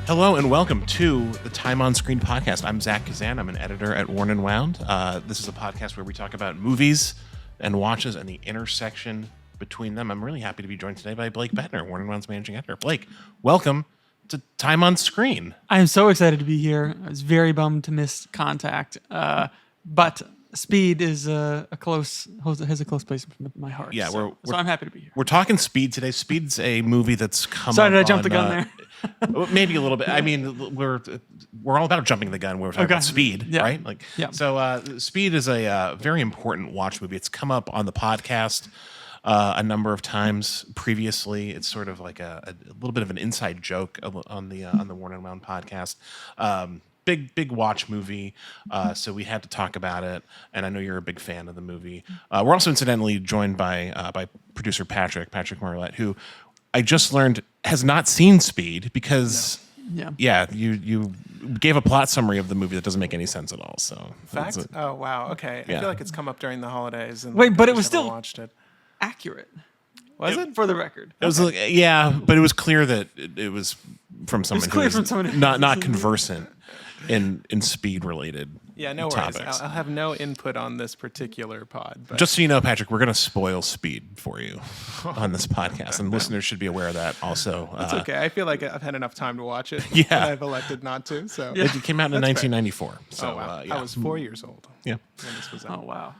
Hello and welcome to the Time on Screen podcast. I'm Zach Kazan. I'm an editor at Worn and Wound. This is a podcast where we talk about movies and watches and the intersection between them. I'm really happy to be joined today by Blake Buettner, Worn and Wound's managing editor. Blake, welcome to Time on Screen. I'm so excited to be here. I was very bummed to miss Contact, but Speed is has a close place in my heart. Yeah, so I'm happy to be here. We're talking Speed today. Speed's a movie that's come. Sorry, did I jump on, the gun there? Maybe a little bit. I mean, we're all about jumping the gun. We're talking about Speed, right? So Speed is a very important watch movie. It's come up on the podcast a number of times previously. It's sort of like a little bit of an inside joke on the Worn and Wound podcast. Big watch movie, so we had to talk about it, and I know you're a big fan of the movie. We're also incidentally joined by producer Patrick Marlette, who I just learned has not seen Speed because you gave a plot summary of the movie that doesn't make any sense at all. So fact? Oh wow, okay. I feel like it's come up during the holidays. And wait, but it was still watched it. Accurate. Was it? For the record. It was but it was clear that it was from someone who was not conversant in Speed related. Yeah, no topics. worries. I'll have no input on this particular pod. But just so you know, Patrick, we're going to spoil Speed for you on this podcast, and listeners should be aware of that also. It's okay. I feel like I've had enough time to watch it. Yeah. But I've elected not to. So it came out in 1994. So oh, wow. I was 4 years old. Yeah. When this was out. Oh wow.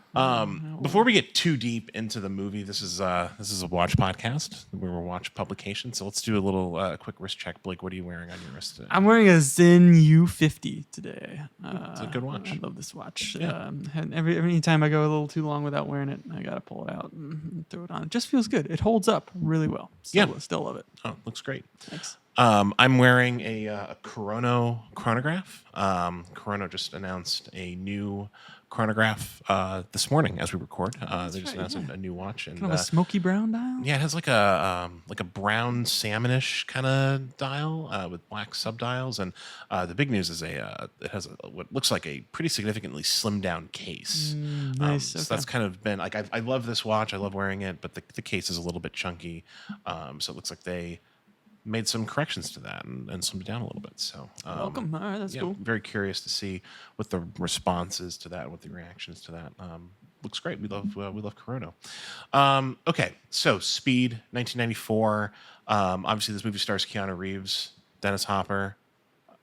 Before we get too deep into the movie, this is a watch podcast. We're a watch publication, so let's do a little quick wrist check. Blake, what are you wearing on your wrist today? I'm wearing a Zen U50 today. It's a good watch. I love this watch. Yeah. And every time I go a little too long without wearing it, I gotta pull it out and throw it on. It just feels good. It holds up really well. Still love it. Oh, looks great. Thanks. I'm wearing a chronograph. Chrono just announced a new chronograph this morning as we record. They just announced a new watch, and kind of a smoky brown dial. Yeah, it has like a brown salmonish kind of dial with black subdials, and the big news is it has what looks like a pretty significantly slimmed down case. Nice. So that's kind of been like I love this watch. I love wearing it, but the case is a little bit chunky, so it looks like they made some corrections to that and slimmed it down a little bit. So welcome. All right, that's cool. Very curious to see what the response is to that and what the reactions to that. Looks great. We love Corona. Okay, so Speed, 1994. Obviously, this movie stars Keanu Reeves, Dennis Hopper,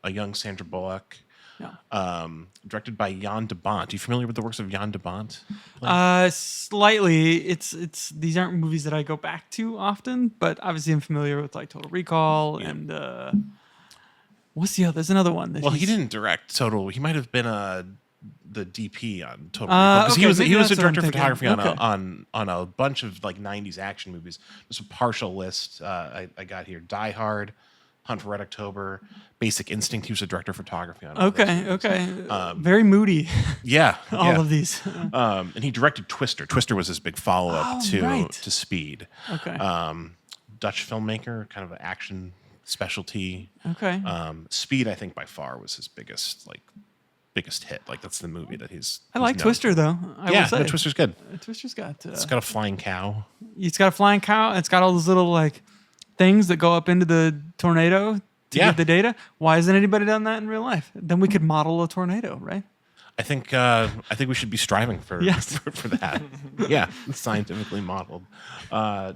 a young Sandra Bullock. Yeah. Directed by Jan de Bont. Are you familiar with the works of Jan de Bont? Slightly. It's these aren't movies that I go back to often, but obviously I'm familiar with like Total Recall and what's the other? There's another one. He didn't direct Total. He might have been the DP on Total Recall because he was a director of photography on a bunch of like 90s action movies. Just a partial list I got here: Die Hard, Hunt for Red October, Basic Instinct. He was a director of photography on. Okay. Very moody. Yeah, all of these. And he directed Twister. Twister was his big follow-up to Speed. Okay. Dutch filmmaker, kind of an action specialty. Okay. Speed, I think, by far was his biggest hit. Like that's the movie that he's. I like Twister though. I will say. No, Twister's good. Twister's got. It's got a flying cow. It's got a flying cow. It's got all those little like things that go up into the tornado to get the data. Why hasn't anybody done that in real life? Then we could model a tornado, right? I think we should be striving for that. Yeah, scientifically modeled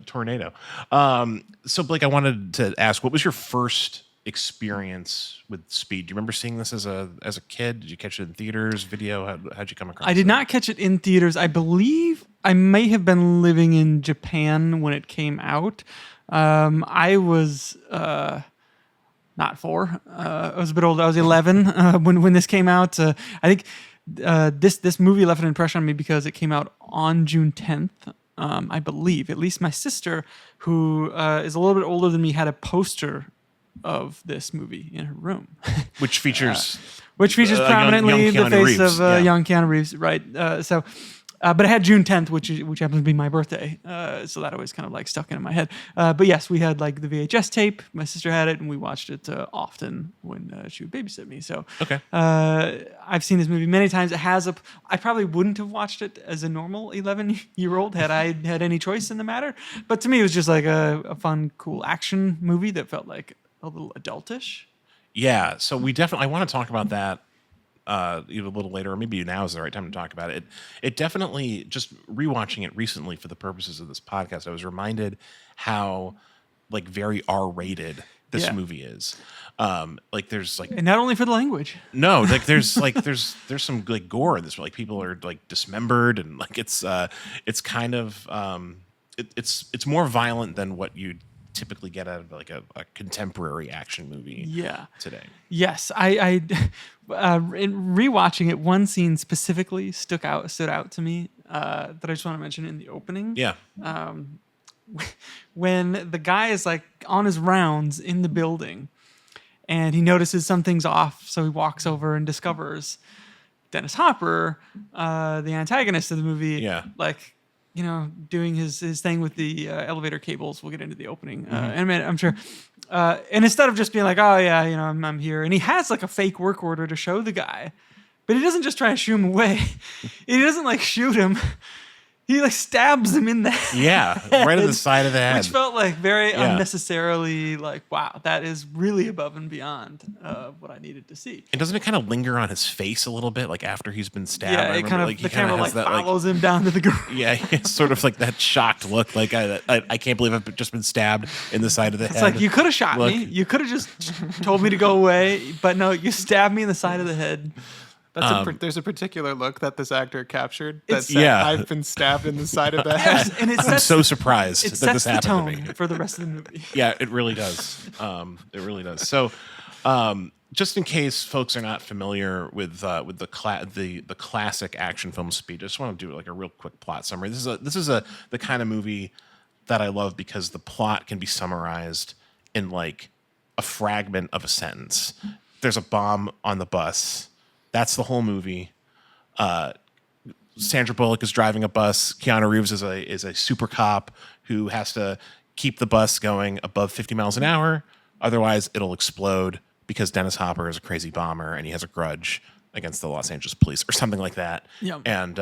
tornado. So Blake, I wanted to ask, what was your first experience with Speed? Do you remember seeing this as a kid? Did you catch it in theaters, video? How'd you come across it? I did not catch it in theaters. I believe I may have been living in Japan when it came out. I was not 4. I was a bit older. I was 11 when this came out. I think this movie left an impression on me because it came out on June 10th. I believe. At least my sister, who is a little bit older than me, had a poster of this movie in her room, which features prominently young the face Reeves, of young Keanu Reeves, right? But it had June 10th, which happens to be my birthday, so that always kind of like stuck into my head. But yes, we had like the VHS tape. My sister had it, and we watched it often when she would babysit me. So okay, I've seen this movie many times. I probably wouldn't have watched it as a normal 11-year-old had I had any choice in the matter. But to me, it was just like a fun, cool action movie that felt like a little adultish. Yeah, so I want to talk about that a little later, or maybe now is the right time to talk about it. It definitely, just rewatching it recently for the purposes of this podcast, I was reminded how like very R-rated this movie is. Like there's like, and not only for the language. No, like there's some like gore in this. Like people are like dismembered, and like it's kind of it's more violent than what you'd typically get out of like a contemporary action movie today. Yes, I in rewatching it, one scene specifically stood out to me that I just want to mention in the opening. Yeah. When the guy is like on his rounds in the building and he notices something's off, so he walks over and discovers Dennis Hopper, the antagonist of the movie, like, you know, doing his thing with the elevator cables. We'll get into the opening in a minute, I'm sure. And instead of just being like, oh yeah, you know, I'm here, and he has like a fake work order to show the guy, but he doesn't just try to shoo him away. He doesn't like shoot him. He like stabs him in the head. Yeah, right in the side of the head. Which felt like very unnecessarily like, wow, that is really above and beyond what I needed to see. And doesn't it kind of linger on his face a little bit, like after he's been stabbed? Yeah, it kind of, like, the camera like follows him down to the ground. Yeah, it's sort of like that shocked look, like I can't believe I've just been stabbed in the side of the head. It's like, you could have shot me. You could have just told me to go away, but no, you stabbed me in the side of the head. There's a particular look that this actor captured that said, I've been stabbed in the side of the head. And I'm so surprised that this happened to me. For the rest of the movie. Yeah, it really does. It really does. So, just in case folks are not familiar with the classic action film Speed, I just want to do like a real quick plot summary. This is the kind of movie that I love because the plot can be summarized in like a fragment of a sentence. There's a bomb on the bus. That's the whole movie. Sandra Bullock is driving a bus. Keanu Reeves is a super cop who has to keep the bus going above 50 miles an hour. Otherwise, it'll explode because Dennis Hopper is a crazy bomber and he has a grudge against the Los Angeles police or something like that. Yeah. And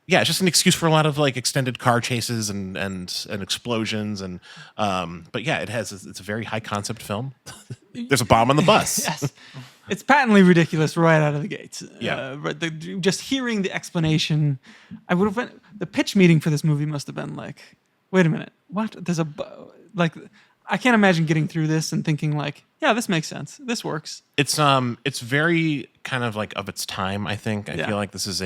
it's just an excuse for a lot of like extended car chases and explosions and but yeah, it's a very high concept film. There's a bomb on the bus. Yes. It's patently ridiculous right out of the gates. Yeah. But just hearing the explanation, the pitch meeting for this movie must have been like, wait a minute, what? I can't imagine getting through this and thinking like, yeah, this makes sense. This works. It's very kind of like of its time, I think. I feel like this is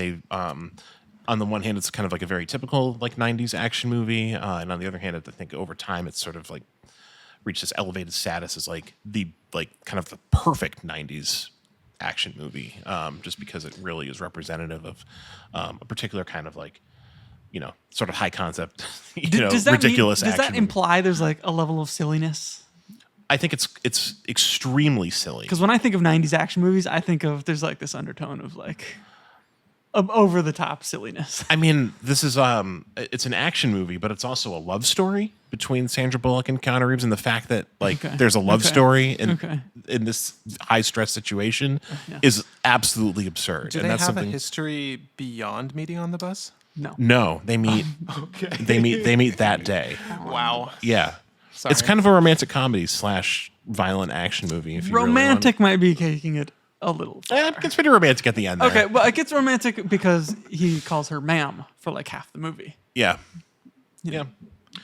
on the one hand, it's kind of like a very typical like 90s action movie. And on the other hand, I think over time, it's sort of like reached this elevated status as like the kind of the perfect 90s action movie, just because it really is representative of a particular kind of like, you know, sort of high concept, ridiculous action. Does that imply there's like a level of silliness? I think it's extremely silly. Because when I think of 90s action movies, I think of there's like this undertone of like over the top silliness. I mean, this is it's an action movie, but it's also a love story between Sandra Bullock and Keanu Reeves, and the fact that like there's a love story in this high stress situation is absolutely absurd. Do they have a history beyond meeting on the bus? No, they meet. They meet that day. Wow. Yeah. Sorry. It's kind of a romantic comedy / violent action movie. If you romantic might be taking it a little far. It gets pretty romantic at the end there. Okay, well, it gets romantic because he calls her ma'am for like half the movie. Yeah. Yeah.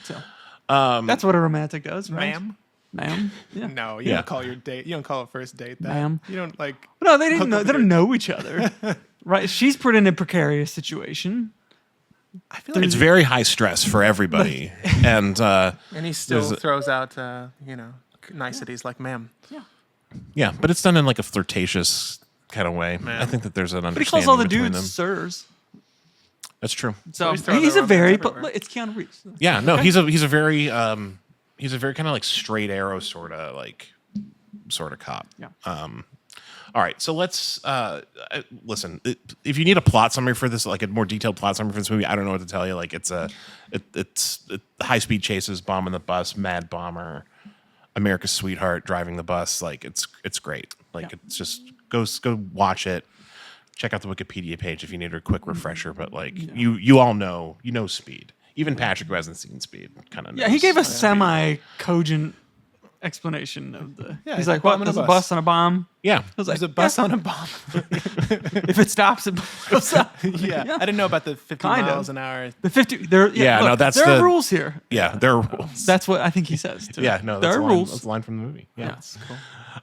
So that's what a romantic does, right? Ma'am? Yeah. No, you don't call your date. You don't call a first date that. Ma'am. You don't like. No, they didn't know. They don't know each other, right? She's put in a precarious situation. I feel like it's very high stress for everybody, and he still throws out niceties like ma'am. Yeah. Yeah, but it's done in like a flirtatious kind of way. I think that there's an understanding. But he calls all the between dudes them. sirs. That's true. So he's a very. It's Keanu Reeves. Yeah, no, he's a very kind of like straight arrow sort of cop. Yeah. All right, so let's listen. If you need a plot summary for this, like a more detailed plot summary for this movie, I don't know what to tell you. Like it's high speed chases, bomb in the bus, mad bomber, America's sweetheart driving the bus. Like it's great. Like it's just go watch it. Check out the Wikipedia page if you need a quick refresher. But like you all know Speed. Even Patrick, who hasn't seen Speed, kind of knows. Yeah, he gave a semi-cogent explanation of the. Yeah, he's like, "What? There's a bus on a bomb." Yeah, I was like, there's a bus on a bomb. If it stops, it goes up. Yeah, I didn't know about the 50 miles an hour. The 50. There. Yeah, look, no, that's there are rules here. Yeah, there are rules. That's what I think he says. Too. Yeah, no, there that's are rules. That's a line from the movie. Yeah, That's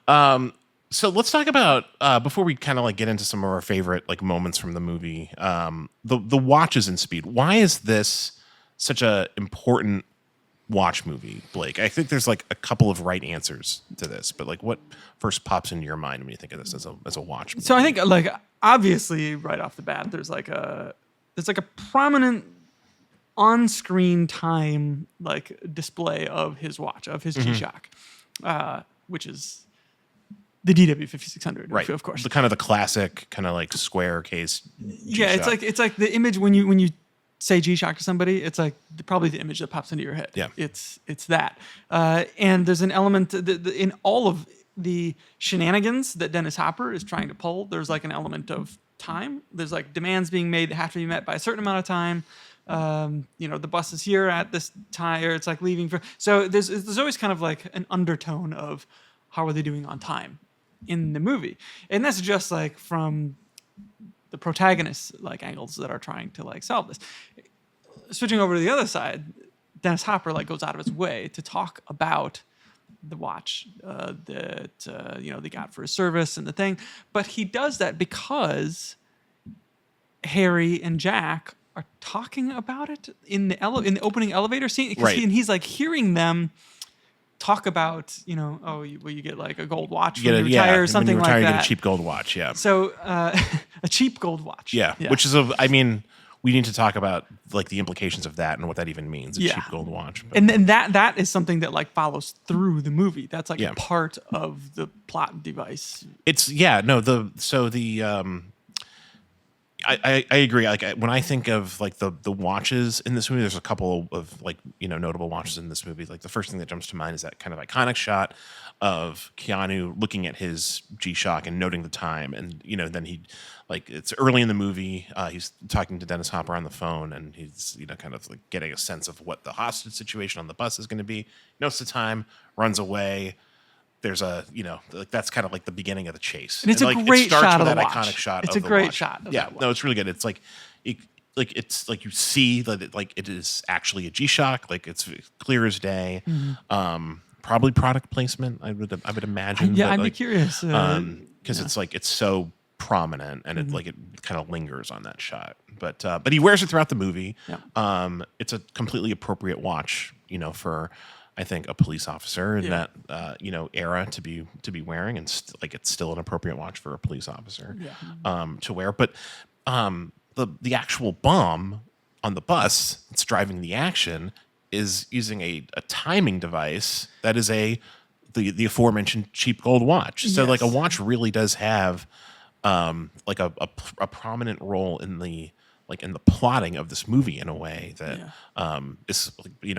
cool. So let's talk about before we kind of like get into some of our favorite like moments from the movie. The watches in Speed. Why is this such a important watch movie, Blake? I think there's like a couple of right answers to this, but like what first pops into your mind when you think of this as a watch movie? So I think like obviously right off the bat there's like a prominent on-screen time like display of his watch, of his G-Shock, which is the DW5600, right? Of course, the kind of the classic kind of like square case G-Shock. Yeah, it's like the image when you say G-Shock to somebody, it's like probably the image that pops into your head. Yeah, it's that, and there's an element in all of the shenanigans that Dennis Hopper is trying to pull. There's like an element of time. There's like demands being made that have to be met by a certain amount of time. The bus is here at this time, or it's like leaving for. So there's always kind of like an undertone of how are they doing on time in the movie, and that's just like from the protagonists like angles that are trying to like solve this. Switching over to the other side, Dennis Hopper like goes out of his way to talk about the watch that they got for his service and the thing, but he does that because Harry and Jack are talking about it in the opening elevator scene, right? He's like hearing them talk about, you get like a gold watch when you retire or something like that. You get a cheap gold watch, yeah. So a cheap gold watch. Yeah, which is we need to talk about like the implications of that and what that even means, a cheap gold watch. But. And that is something that like follows through the movie. That's like part of the plot device. I agree. Like when I think of like the watches in this movie, there's a couple of like notable watches in this movie. Like the first thing that jumps to mind is that kind of iconic shot of Keanu looking at his G-Shock and noting the time, and then he like it's early in the movie. He's talking to Dennis Hopper on the phone, and he's kind of like getting a sense of what the hostage situation on the bus is going to be. Notes the time, runs away. There's that's kind of like the beginning of the chase. And it's a great shot of the watch. Iconic shot. It's a great shot. Yeah, no, it's really good. It's like, it's like you see that it is actually a G-Shock. Like it's clear as day. Mm-hmm. Probably product placement. I would imagine. I'd be curious because it's like it's so prominent and it kind of lingers on that shot. But he wears it throughout the movie. Yeah. It's a completely appropriate watch. For I think a police officer in that era to be wearing, and it's still an appropriate watch for a police officer to wear. But the actual bomb on the bus that's driving the action is using a timing device that is the aforementioned cheap gold watch. So like a watch really does have like a prominent role in the plotting of this movie in a way that is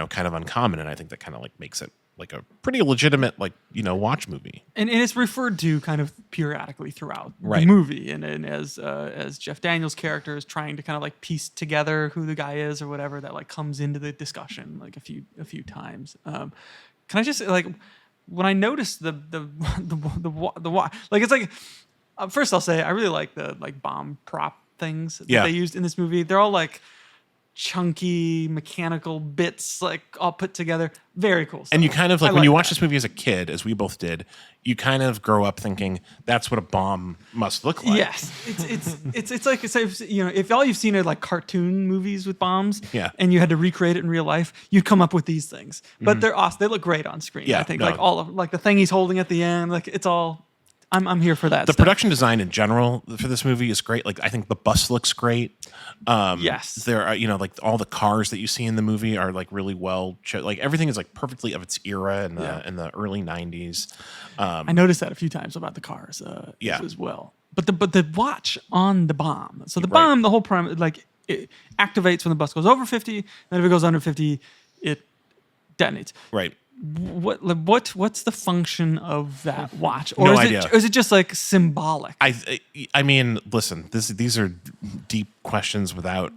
kind of uncommon, and I think that kind of like makes it like a pretty legitimate watch movie. And it's referred to kind of periodically throughout the movie, and as Jeff Daniels' character is trying to kind of like piece together who the guy is or whatever, that like comes into the discussion like a few times. Can I just like when I noticed the watch, like it's like first I'll say I really like the like bomb prop things that they used in this movie. They're all like chunky mechanical bits like all put together. Very cool stuff. And you kind of like when you watch this movie as a kid, as we both did, you kind of grow up thinking that's what a bomb must look like. Yes. It's like if all you've seen are like cartoon movies with bombs and you had to recreate it in real life, you'd come up with these things. But they're awesome. They look great on screen. I think like all of like the thing he's holding at the end, like it's all I'm here for that. The production design in general for this movie is great. Like I think the bus looks great. Yes, there are like all the cars that you see in the movie are like really well. Like everything is like perfectly of its era in the early '90s. I noticed that a few times about the cars. As well. But the watch on the bomb. So the bomb, the whole premise, like it activates when the bus goes over 50. Then if it goes under 50, it detonates. Right. What's the function of that watch, or no is idea. Or is it just like symbolic? I mean, listen, these are deep questions without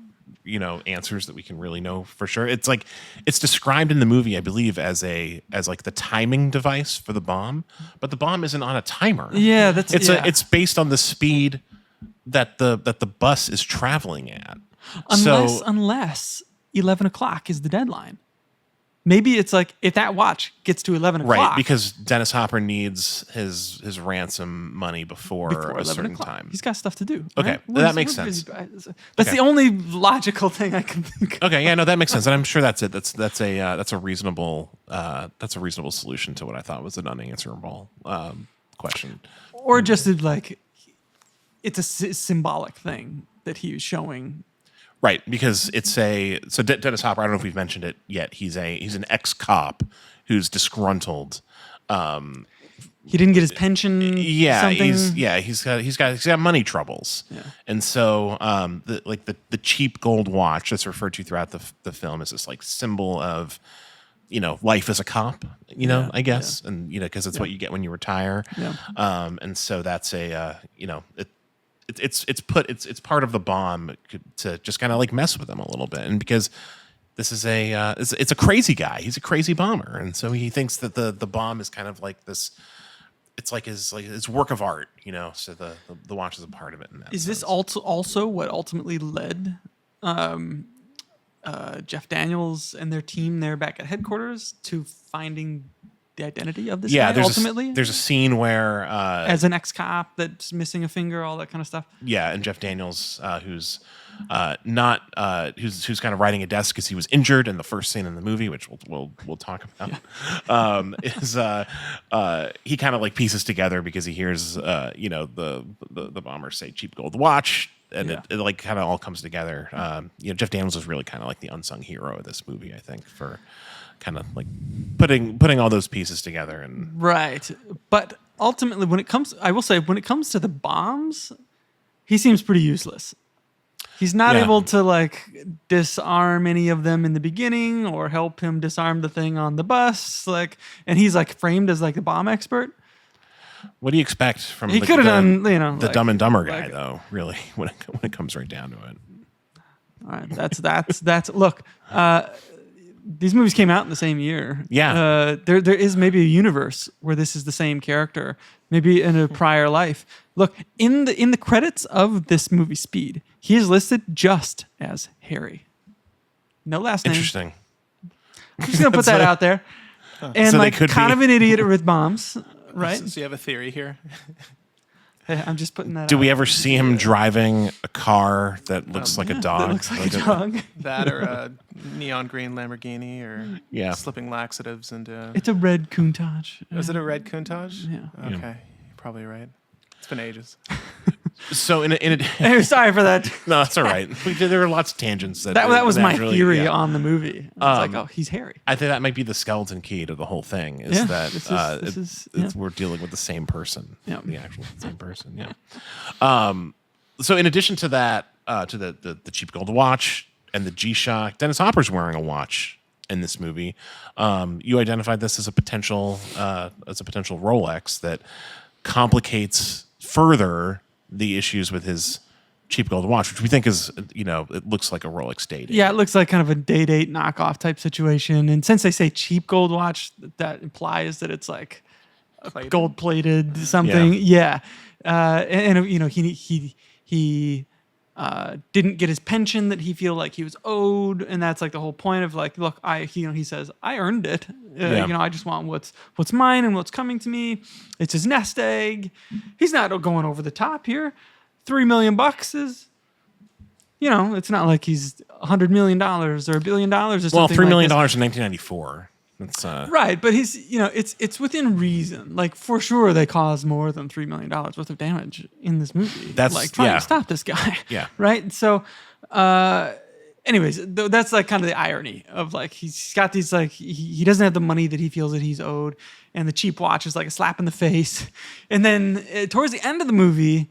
answers that we can really know for sure. It's like it's described in the movie, I believe, as like the timing device for the bomb, but the bomb isn't on a timer. Yeah, it's based on the speed that the bus is traveling at. Unless 11 o'clock is the deadline. Maybe it's like if that watch gets to 11 o'clock. Right, because Dennis Hopper needs his ransom money before a certain time. He's got stuff to do. Okay, right? that makes sense. That's the only logical thing I can think of. Okay, yeah, no, that makes sense, and I'm sure that's it. That's a reasonable solution to what I thought was an unanswerable question. Or just like it's a symbolic thing that he was showing. Right, because Dennis Hopper, I don't know if we've mentioned it yet. He's an ex-cop who's disgruntled. He didn't get his pension. Yeah, he's got money troubles. Yeah. And so the cheap gold watch that's referred to throughout the film is this like symbol of life as a cop, I guess, and because it's what you get when you retire. Yeah. And so that's it's part of the bomb to just kind of like mess with him a little bit, and because this is it's a crazy guy. He's a crazy bomber, and so he thinks that the bomb is kind of like this. It's like his work of art, So the watch is a part of it. In that is sense. this also what ultimately led Jeff Daniels and their team there back at headquarters to finding the identity of this guy ultimately? There's a scene where as an ex-cop that's missing a finger, all that kind of stuff. Yeah, and Jeff Daniels, who's kind of riding a desk because he was injured in the first scene in the movie, which we'll talk about. Yeah. He kind of like pieces together because he hears the bombers say cheap gold watch. And it like kind of all comes together. Jeff Daniels is really kind of like the unsung hero of this movie, I think, for kind of like putting all those pieces together. And right. But ultimately, when it comes to the bombs, he seems pretty useless. He's not able to like disarm any of them in the beginning or help him disarm the thing on the bus. And he's like framed as like the bomb expert. What do you expect from he could have done, the Dumb and Dumber guy, though? Really, when it comes right down to it. All right, that's look. These movies came out in the same year. Yeah. There is maybe a universe where this is the same character, maybe in a prior life. Look, in the credits of this movie, Speed, he is listed just as Harry. No last name. Interesting. I'm just gonna put that out there. And so kind of an idiot with bombs. Right. So you have a theory here. Hey, I'm just putting that. Do we ever see him driving a car that looks like a dog? That looks like a dog. That or a neon green Lamborghini or slipping laxatives into. It's a red Countach. Is it a red Countach? Yeah. Okay, you're probably right. It's been ages. So sorry for that. No, that's all right. There were lots of tangents. That was my theory on the movie. It's like, oh, he's Harry. I think that might be the skeleton key to the whole thing. Is that we're dealing with the same person. Yeah. The actual same person. Yeah. So in addition to that, to the cheap gold watch and the G-Shock, Dennis Hopper's wearing a watch in this movie. You identified this as a potential Rolex that complicates further the issues with his cheap gold watch, which we think is, it looks like a Rolex day-date. Yeah, it looks like kind of a day-date knockoff type situation. And since they say cheap gold watch, that implies that it's like gold-plated something. Yeah. He didn't get his pension that he feel like he was owed, and that's like the whole point of like, look, he says I earned it. I just want what's mine and what's coming to me. It's his nest egg. He's not going over the top here. $3 million is, it's not like he's $100 million or $1 billion or something. Well, $3 million in 1994. That's right, but he's it's within reason. Like for sure, they caused more than $3 million worth of damage in this movie. That's like trying to stop this guy. Yeah. Right. So, anyways, that's like kind of the irony of like he's got these like he doesn't have the money that he feels that he's owed, and the cheap watch is like a slap in the face. And then towards the end of the movie,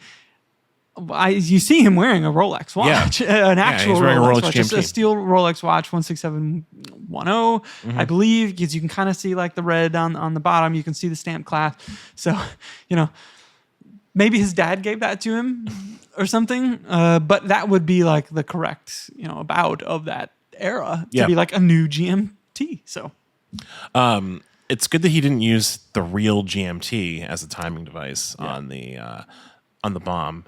you see him wearing a Rolex watch, an actual Rolex watch, a steel Rolex watch, 16710, I believe, because you can kind of see like the red on the bottom. You can see the stamp clasp. So, maybe his dad gave that to him or something. But that would be like the correct, about of that era to be like a new GMT. So, it's good that he didn't use the real GMT as a timing device on the bomb.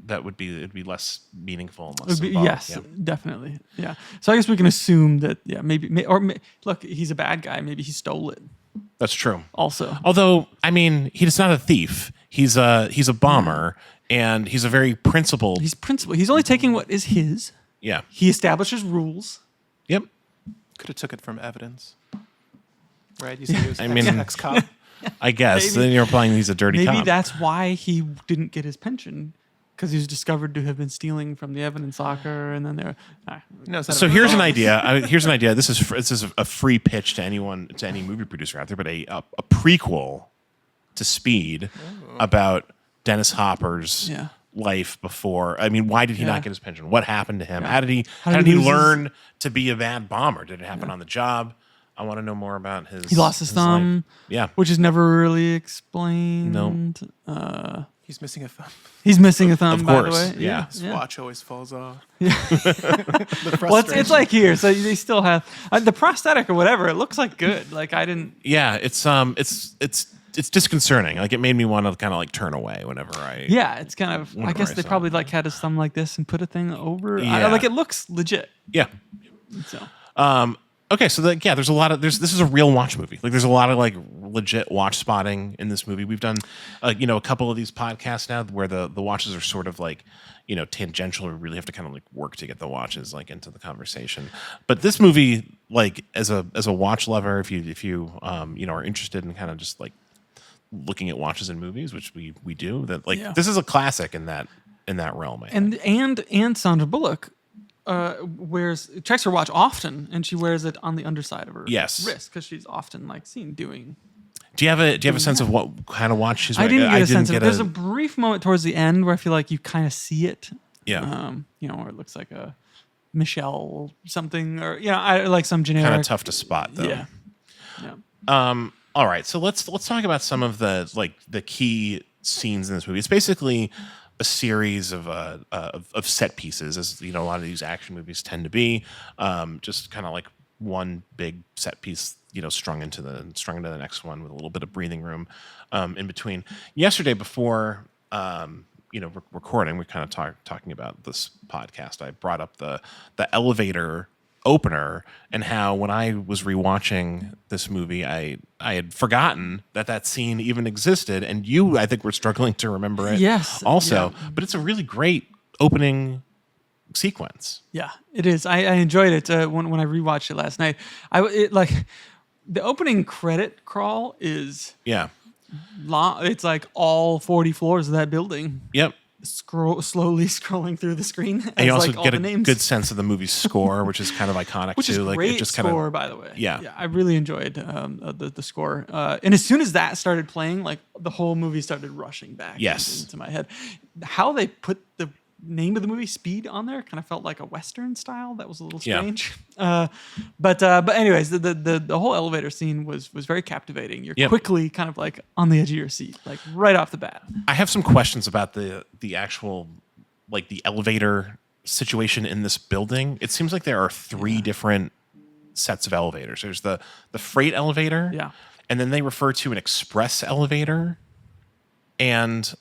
That would be it'd be less meaningful. And less symbolic. Yes, definitely. Yeah. So I guess we can assume that look, he's a bad guy. Maybe he stole it. That's true. Also, although I mean, he's not a thief. He's a bomber, and he's a very principled. He's principled. He's only taking what is his. Yeah. He establishes rules. Yep. Could have took it from evidence. Right? You said he was ex-cop. I guess. Then you're implying he's a dirty cop. Maybe that's why he didn't get his pension. Because he was discovered to have been stealing from the evidence locker, and then there. So here's an idea. This is a free pitch to anyone, to any movie producer out there, but a prequel to Speed about Dennis Hopper's life before. I mean, why did he not get his pension? What happened to him? How did he learn to be a bad bomber? Did it happen on the job? I want to know more about his. He lost his thumb. Life. Yeah, which is never really explained. No. He's missing a thumb. He's missing a thumb, of by course. the way. Yeah. His watch always falls off. Yeah. Well, it's like here. So they still have the prosthetic or whatever. It looks like good. Like I didn't. Yeah, it's disconcerting. Like it made me want to kind of like turn away whenever I. Yeah, it's kind of. I guess they probably like had his thumb like this and put a thing over. Yeah. Like it looks legit. Yeah. So. Okay, so there's a lot of this is a real watch movie. Like there's a lot of like legit watch spotting in this movie. We've done a couple of these podcasts now where the watches are sort of like tangential. We really have to kind of like work to get the watches like into the conversation. But this movie, like as a watch lover, if you are interested in kind of just like looking at watches in movies, which we do, that like this is a classic in that realm. And Sandra Bullock. Checks her watch often, and she wears it on the underside of her wrist because she's often like seen doing. Do you have a sense of what kind of watch she's wearing? I didn't get a sense of it. There's a brief moment towards the end where I feel like you kind of see it. Yeah. Where it looks like a Michelle something, or I like some generic. Kind of tough to spot though. Yeah. All right, so let's talk about some of the key scenes in this movie. It's basically a series of set pieces, as a lot of these action movies tend to be, just kind of like one big set piece, strung into the next one with a little bit of breathing room in between. Yesterday, before recording, we kind of talking about this podcast. I brought up the elevator opener and how when I was rewatching this movie, I had forgotten that scene even existed, and you, I think, were struggling to remember it. Yes, also, but it's a really great opening sequence. Yeah, it is. I enjoyed it when I rewatched it last night. The opening credit crawl is long. It's like all 40 floors of that building. Yep. Slowly scrolling through the screen. And you also get a good sense of the movie's score, which is kind of iconic which too. Is like great it just score, by the way. Yeah, I really enjoyed the score. And as soon as that started playing, like the whole movie started rushing back into my head. How they put the name of the movie Speed on there kind of felt like a Western style. That was a little strange. But anyways, the whole elevator scene was very captivating. You're quickly kind of like on the edge of your seat, like right off the bat. I have some questions about the actual like the elevator situation in this building. It seems like there are three different sets of elevators. There's the freight elevator, and then they refer to an express elevator, and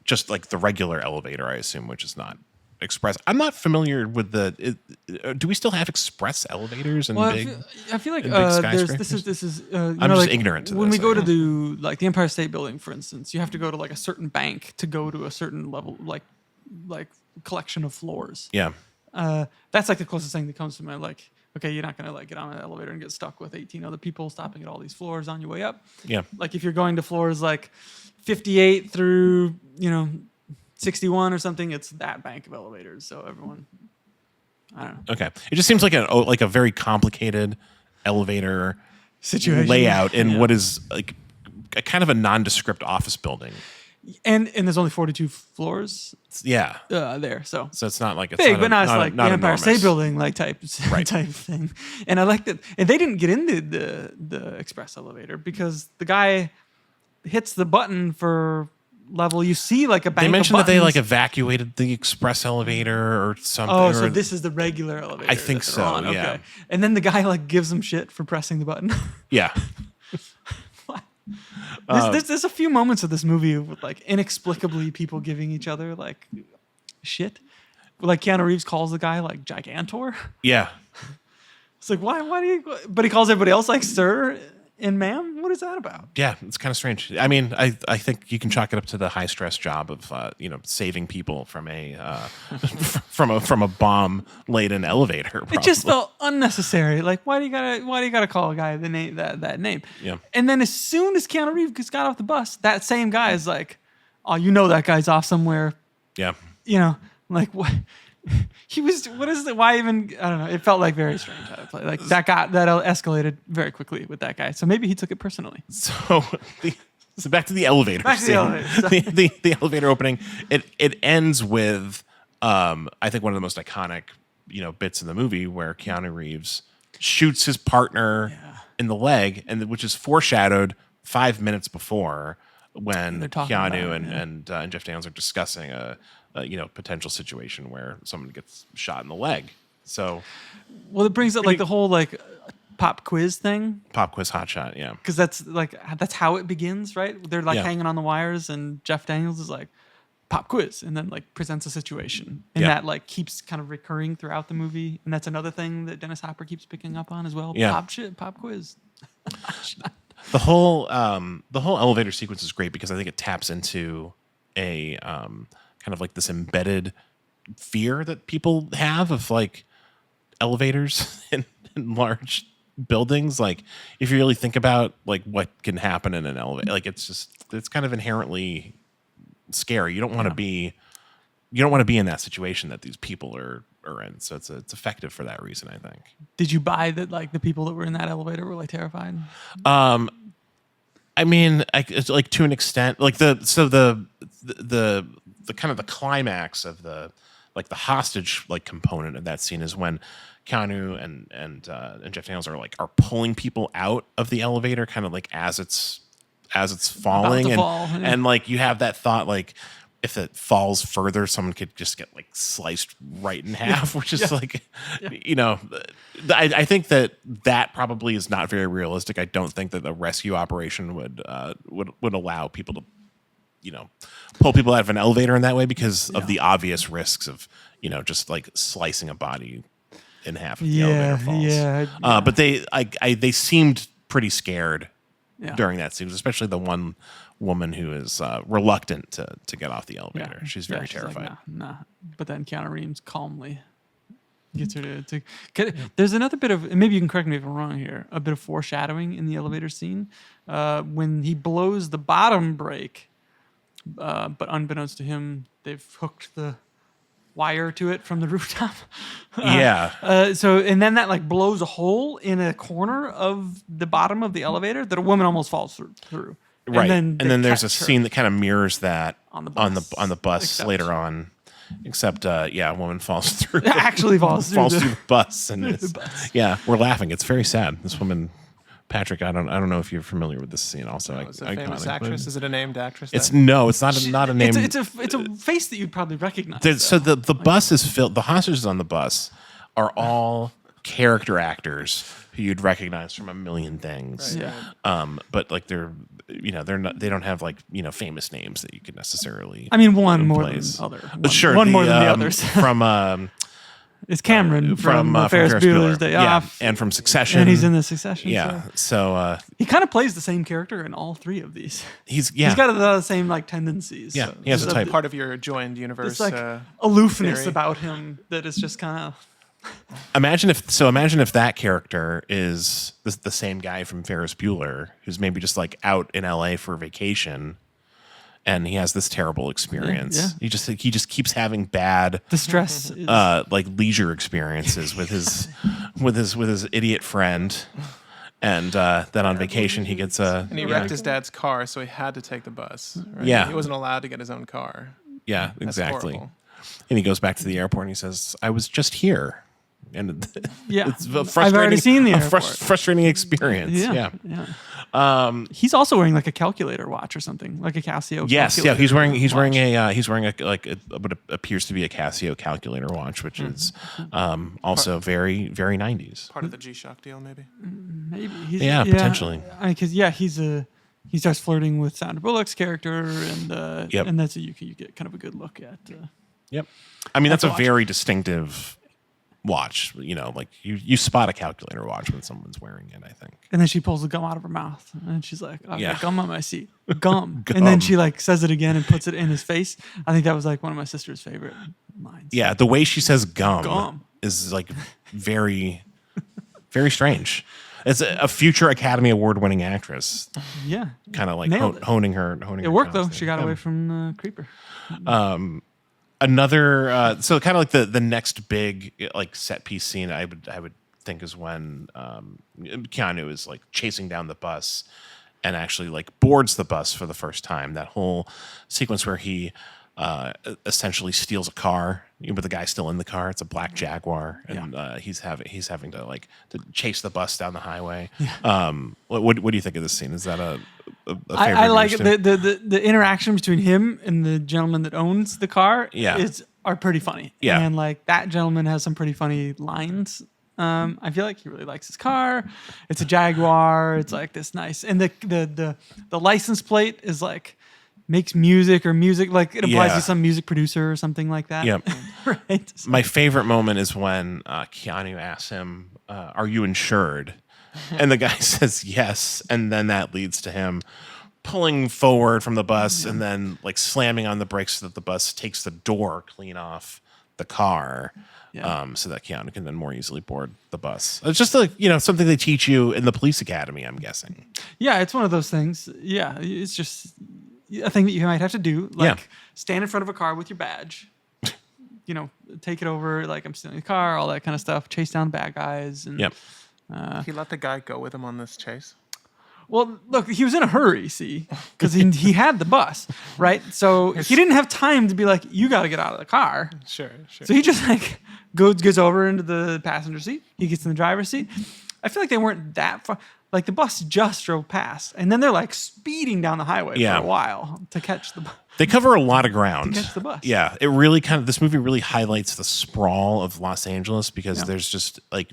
just like the regular elevator, I assume, which is not express. I'm not familiar with do we still have express elevators and big? I feel like this is. I'm just ignorant to when this. We go to the Empire State Building, for instance, you have to go to like a certain bank to go to a certain level, like collection of floors. Yeah. That's like the closest thing that comes to my like. Okay, you're not gonna like get on an elevator and get stuck with 18 other people stopping at all these floors on your way up. Yeah. Like if you're going to floors like 58 through 61 or something, it's that bank of elevators. So everyone, I don't know. Okay, it just seems like a very complicated elevator situation layout in what is like a kind of a nondescript office building. And there's only 42 floors. Yeah. There. So it's not like it's big, but not like the Empire enormous. State Building like type thing. And I like that. And they didn't get into the express elevator because the guy hits the button for level. You see like a bank. They mentioned of that they buttons. evacuated the express elevator or something. Oh, so this is the regular elevator. I think so. On. Yeah. Okay. And then the guy gives them shit for pressing the button. Yeah. There's a few moments of this movie with inexplicably people giving each other shit. Keanu Reeves calls the guy Gigantor. Yeah. It's why do you? But he calls everybody else sir and ma'am. What is that about? Yeah, it's kind of strange. I mean, I think you can chalk it up to the high stress job of saving people from a from a bomb laden elevator. Probably. It just felt unnecessary. Why do you gotta call a guy the name that name? Yeah. And then as soon as Keanu Reeves got off the bus, that same guy is oh, that guy's off somewhere. Yeah. What? He was. What is it? Why even? I don't know. It felt very strange how to play. That escalated very quickly with that guy. So maybe he took it personally. So back to the elevator. Back to the elevator. the elevator opening. It ends with I think one of the most iconic bits in the movie where Keanu Reeves shoots his partner in the leg, and which is foreshadowed 5 minutes before when Keanu and Jeff Daniels are discussing a potential situation where someone gets shot in the leg. So, well, it brings up the whole pop quiz thing. Pop quiz hotshot, yeah. Because that's how it begins, right? They're hanging on the wires, and Jeff Daniels is pop quiz, and then presents a situation, and that keeps kind of recurring throughout the movie, and that's another thing that Dennis Hopper keeps picking up on as well. Yeah. Pop quiz. The whole elevator sequence is great because I think it taps into a kind of this embedded fear that people have of elevators in large buildings. If you really think about what can happen in an elevator, it's kind of inherently scary. You don't want to be in that situation that these people are in. So it's effective for that reason, I think. Did you buy that the people that were in that elevator were terrified? I mean, it's to an extent, the kind of the climax of the hostage component of that scene is when Keanu and Jeff Daniels are pulling people out of the elevator, kind of as it's falling, and you have that thought if it falls further, someone could just get sliced right in half, which is I think that probably is not very realistic. I don't think that the rescue operation would allow people to pull people out of an elevator in that way because of the obvious risks of just slicing a body in half if the elevator falls. Yeah. But they seemed pretty scared during that scene, especially the one woman who is reluctant to get off the elevator. Yeah. She's very terrified. Nah. But then Keanu Reeves calmly gets her to there's another bit of, and maybe you can correct me if I'm wrong here, a bit of foreshadowing in the elevator scene when he blows the bottom brake, but unbeknownst to him, they've hooked the wire to it from the rooftop. And then that blows a hole in a corner of the bottom of the elevator that a woman almost falls through. Right, and then there's a scene that kind of mirrors that on the bus later on. Except, a woman falls through. Actually falls through the bus, and we're laughing. It's very sad. This woman, Patrick. I don't know if you're familiar with this scene. Also, it's a famous actress. Is it a named actress? It's not a name. It's a face that you'd probably recognize. So the bus is filled. The hostages on the bus are all character actors who you'd recognize from a million things. Right. Yeah. But they're not. They don't have famous names that you could necessarily. I mean, one more than the other. One more than the others. From it's Cameron from Ferris Bueller's Day Off, and from Succession, and he's in the Succession. Yeah. So he kind of plays the same character in all three of these. He's got the same tendencies. Yeah, so he has a type. Part of your joined universe. Aloofness theory. About him that is just kind of. Imagine if that character is the same guy from Ferris Bueller, who's maybe just out in LA for vacation, and he has this terrible experience. Yeah. He just keeps having bad distress, leisure experiences with his idiot friend, and then on vacation he gets and he wrecked his dad's car, so he had to take the bus. Right? Yeah, he wasn't allowed to get his own car. Yeah, exactly. And he goes back to the airport and he says, "I was just here." and it's a frustrating. I've already seen the airport. Frustrating experience. Yeah. He's also wearing like a calculator watch or something, like a Casio. Yes, yeah, he's wearing what appears to be a Casio calculator watch, which is also very, very 90s. Part of the G-Shock deal, maybe. Maybe. Potentially. Because he starts flirting with Sandra Bullock's character, and that's you get kind of a good look at. Yep. I mean, that's a very distinctive watch. Like you spot a calculator watch when someone's wearing it, I think. And then she pulls the gum out of her mouth, and she's like, "Oh, yeah, gum on my seat, gum." And then she like says it again and puts it in his face. I think that was like one of my sister's favorite lines. Yeah, the way she says gum is like very, very strange. It's a future Academy Award winning actress. Yeah, kind of like honing her. It worked though. She got away from Creeper. Another so kind of like the next big like set piece scene I would think is when Keanu is like chasing down the bus and actually like boards the bus for the first time. That whole sequence where he essentially steals a car, but the guy's still in the car. It's a black Jaguar, and he's having to like to chase the bus down the highway. Yeah. What do you think of this scene? Is that a favorite? I like the interaction between him and the gentleman that owns the car. Are pretty funny. Yeah, and like that gentleman has some pretty funny lines. I feel like he really likes his car. It's a Jaguar. It's like this nice, and the license plate is like makes music like it implies he's some music producer or something like that. Yep. Right. My favorite moment is when Keanu asks him, "Are you insured?" And the guy says yes, and then that leads to him pulling forward from the bus and then like slamming on the brakes so that the bus takes the door clean off the car. So that Keanu can then more easily board the bus. It's just like, something they teach you in the police academy, I'm guessing. Yeah, it's one of those things. Yeah, it's just a thing that you might have to do. Like stand in front of a car with your badge, take it over, like I'm stealing the car, all that kind of stuff, chase down bad guys. And, he let the guy go with him on this chase? Well, look, he was in a hurry, see, because he had the bus, right? So he didn't have time to be like, you got to get out of the car. Sure. So he just like gets over into the passenger seat. He gets in the driver's seat. I feel like they weren't that far. Like the bus just drove past, and then they're like speeding down the highway for a while to catch the bus. They cover a lot of ground. To catch the bus. Yeah, this movie really highlights the sprawl of Los Angeles because there's just like,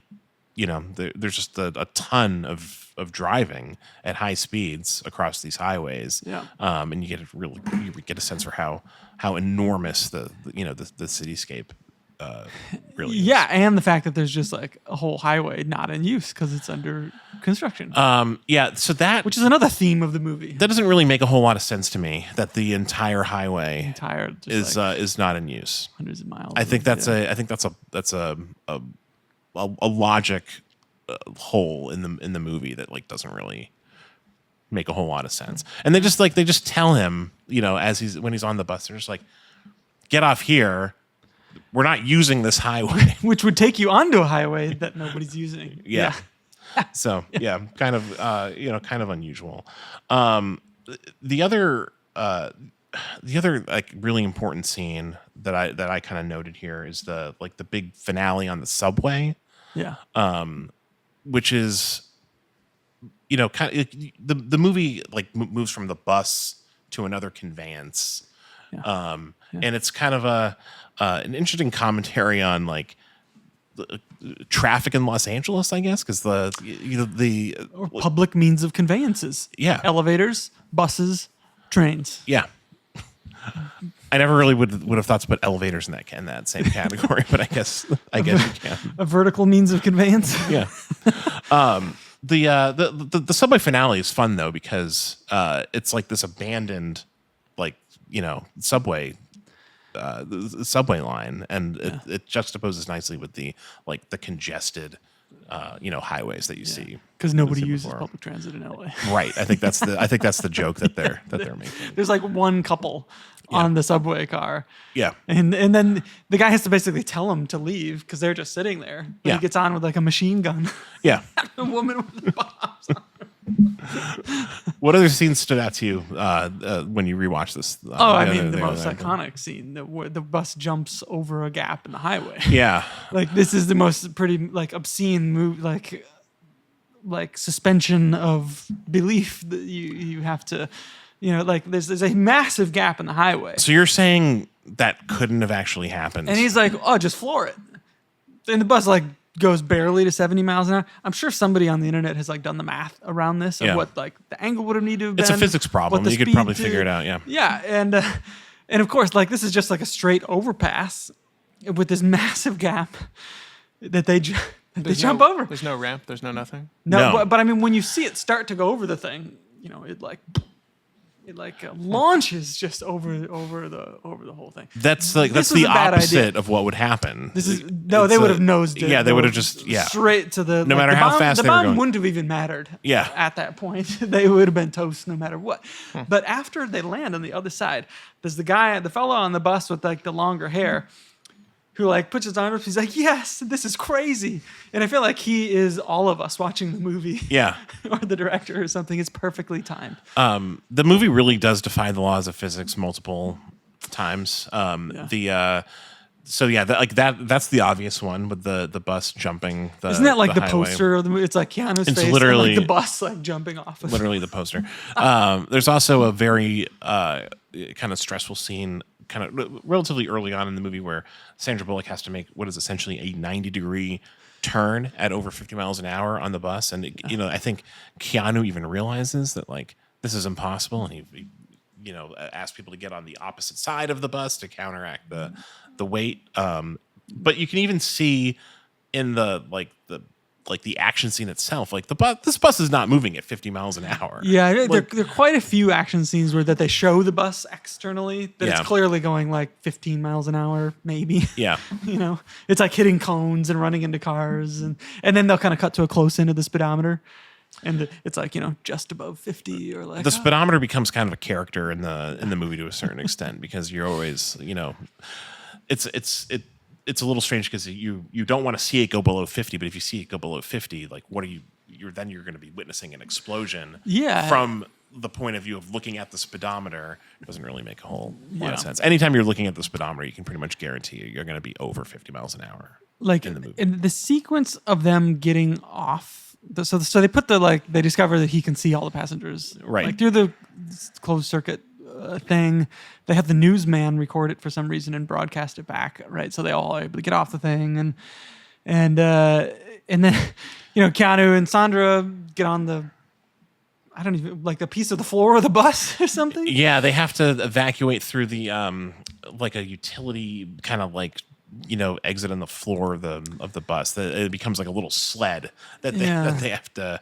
there's just a ton of driving at high speeds across these highways. Yeah. And you get a sense for how enormous the cityscape really is. Yeah, and the fact that there's just like a whole highway not in use because it's under construction. So that, which is another theme of the movie. That doesn't really make a whole lot of sense to me. That the entire highway is not in use. Hundreds of miles. I think that's a logic hole in the movie that like doesn't really make a whole lot of sense. And they just tell him, when he's on the bus, they're just like, get off here. We're not using this highway, which would take you onto a highway that nobody's using. Yeah. So kind of unusual. The other like really important scene that I kind of noted here is the big finale on the subway. Yeah. Which is, kind of the movie like moves from the bus to another conveyance. Yeah. And it's kind of an interesting commentary on like traffic in Los Angeles, I guess, because the public means of conveyances. Yeah. Elevators, buses, trains. Yeah. I never really would have thought to put elevators in that same category, but I guess you can. A vertical means of conveyance. Yeah. The subway finale is fun though because it's like this abandoned subway line, and it juxtaposes nicely with the congested highways that you see, because nobody uses public transit in LA. Right. I think that's the joke that they're making. There's like one couple on the subway car. Yeah. And then the guy has to basically tell them to leave because they're just sitting there. But he gets on with like a machine gun. Yeah. A woman with bombs on her. What other scenes stood out to you when you rewatched this? The most iconic scene, where the bus jumps over a gap in the highway. Yeah. Like, this is the most pretty, like, obscene move, like suspension of belief that you have to, like, there's a massive gap in the highway. So you're saying that couldn't have actually happened? And he's like, oh, just floor it. And the bus, like, goes barely to 70 miles an hour. I'm sure somebody on the internet has, like, done the math around this of what, like, the angle would have needed to have been. It's a physics problem. You could probably figure it out, yeah. Yeah, and of course, like, this is just like a straight overpass with this massive gap that they jump over. There's no ramp. There's no nothing. No. But I mean, when you see it start to go over the thing, it launches just over the whole thing. That's the opposite of what would happen. They would have nosed it. Yeah, they would have just straight to the. No matter how fast they were going, the bomb wouldn't have even mattered. Yeah. At that point, they would have been toast no matter what. But after they land on the other side, there's the fellow on the bus with, like, the longer hair, who, like, puts his arm up. He's like, yes, this is crazy. And I feel like he is all of us watching the movie. Yeah. Or the director or something. It's perfectly timed. The movie really does defy the laws of physics multiple times. That's the obvious one with the bus jumping. Isn't that like the highway. poster of the movie? It's like Keanu's face literally, and, like, the bus, like, jumping off. Literally the poster. There's also a very kind of stressful scene kind of relatively early on in the movie where Sandra Bullock has to make what is essentially a 90-degree turn at over 50 miles an hour on the bus. And, I think Keanu even realizes that, like, this is impossible. And he asks people to get on the opposite side of the bus to counteract the weight. But you can even see in the action scene itself, like, this bus is not moving at 50 miles an hour. Yeah, there are quite a few action scenes that they show the bus externally that it's clearly going, like, 15 miles an hour, maybe. Yeah. It's like hitting cones and running into cars, and then they'll kind of cut to a close in of the speedometer, and it's like, just above 50, or like the speedometer becomes kind of a character in the movie to a certain extent, because you're always, it's a little strange because you don't want to see it go below 50, but if you see it go below 50, like, you're going to be witnessing an explosion. Yeah. From the point of view of looking at the speedometer, it doesn't really make a whole lot of sense. Anytime you're looking at the speedometer, you can pretty much guarantee you're going to be over 50 miles an hour. Like, in the movie. And the sequence of them getting off, so they put they discover that he can see all the passengers, right, like, through the closed circuit thing. They have the newsman record it for some reason and broadcast it back, right? So they all are able to get off the thing, and then Keanu and Sandra get on the, I don't even, like, a piece of the floor of the bus or something. Yeah, they have to evacuate through the like a utility kind of, like, exit on the floor of the bus. That it becomes like a little sled that they have to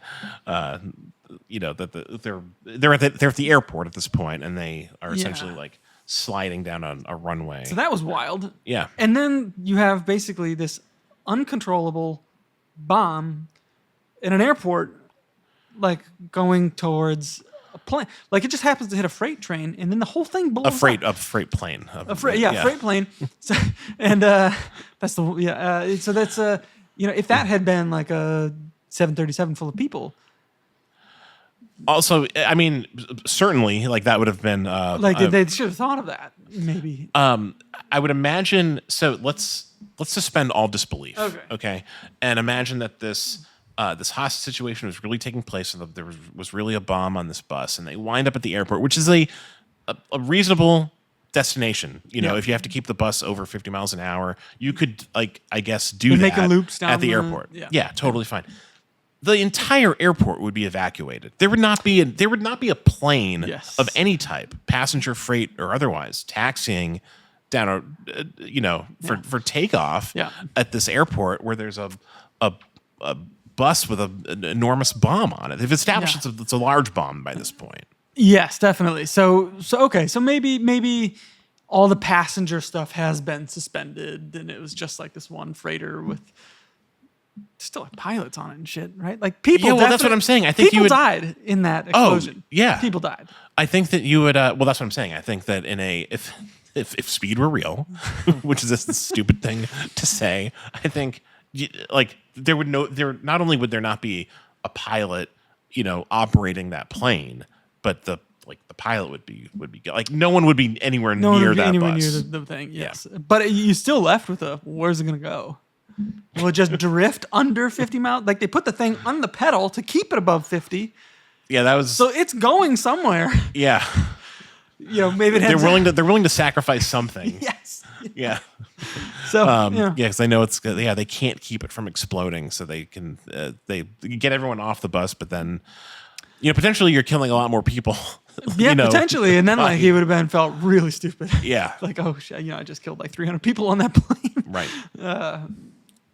they're at the airport at this point, and they are essentially like sliding down a runway. So that was wild. Yeah. And then you have basically this uncontrollable bomb in an airport, like, going towards a plane. Like, it just happens to hit a freight train, and then the whole thing blows up. A freight plane. Freight plane. So, and that's the so that's if that had been like a 737 full of people. Also, I mean, certainly, like, that would have been they should have thought of that, maybe. I would imagine. So let's suspend all disbelief. Okay, and imagine that this hostage situation was really taking place, and there was really a bomb on this bus, and they wind up at the airport, which is a reasonable destination. If you have to keep the bus over 50 miles an hour, you could, like, I guess, make a loops down at the airport. Yeah, totally fine. The entire airport would be evacuated. There would not be a plane of any type, passenger, freight, or otherwise, taxiing down for takeoff at this airport where there's a bus with an enormous bomb on it. They've established it's a large bomb by this point. Yes, definitely. So okay, so maybe all the passenger stuff has been suspended, and it was just like this one freighter with still have pilots on it and shit, right? Like, people. Yeah, well, that's what I'm saying. I think people died in that explosion. Oh, yeah, people died. I think that you would. Well, that's what I'm saying. I think that if speed were real, which is a stupid thing to say, I think, like, not only would there not be a pilot operating that plane, but the pilot would be like no one would be anywhere near that bus. Near the thing. Yes, but you still left with where's it gonna go? Will it just drift under 50 miles? Like they put the thing on the pedal to keep it above 50. Yeah, that was so it's going somewhere. Yeah, maybe they're willing to sacrifice something. Yes. Yeah. So because they know they can't keep it from exploding, so they can they get everyone off the bus, but then potentially you're killing a lot more people. Yeah, potentially, and then he would have felt really stupid. Yeah, like oh shit, I just killed like 300 people on that plane. Right.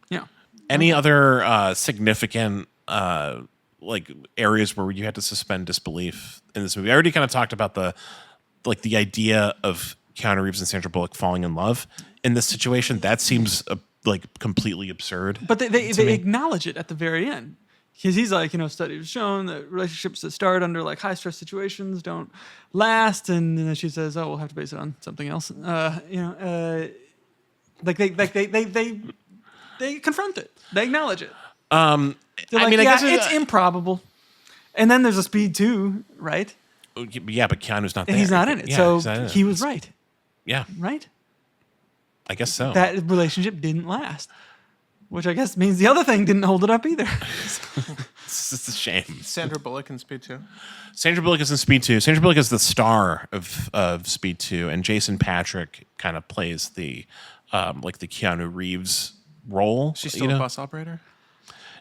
Yeah. Any other significant areas where you had to suspend disbelief in this movie? I already kind of talked about the idea of Keanu Reeves and Sandra Bullock falling in love in this situation. That seems completely absurd. But they acknowledge it at the very end. Because he's like, studies have shown that relationships that start under high stress situations don't last, and then she says, "Oh, we'll have to base it on something else." They confront it. They acknowledge it. I guess it's improbable. And then there's a Speed 2, right? Yeah, but Keanu's not there. And he's not in it, so he was right. Yeah, right. I guess so. That relationship didn't last. Which I guess means the other thing didn't hold it up either. It's a shame. Sandra Bullock in Speed 2. Sandra Bullock is in Speed 2. Sandra Bullock is the star of Speed 2, and Jason Patric kind of plays the the Keanu Reeves role. She's still a bus operator?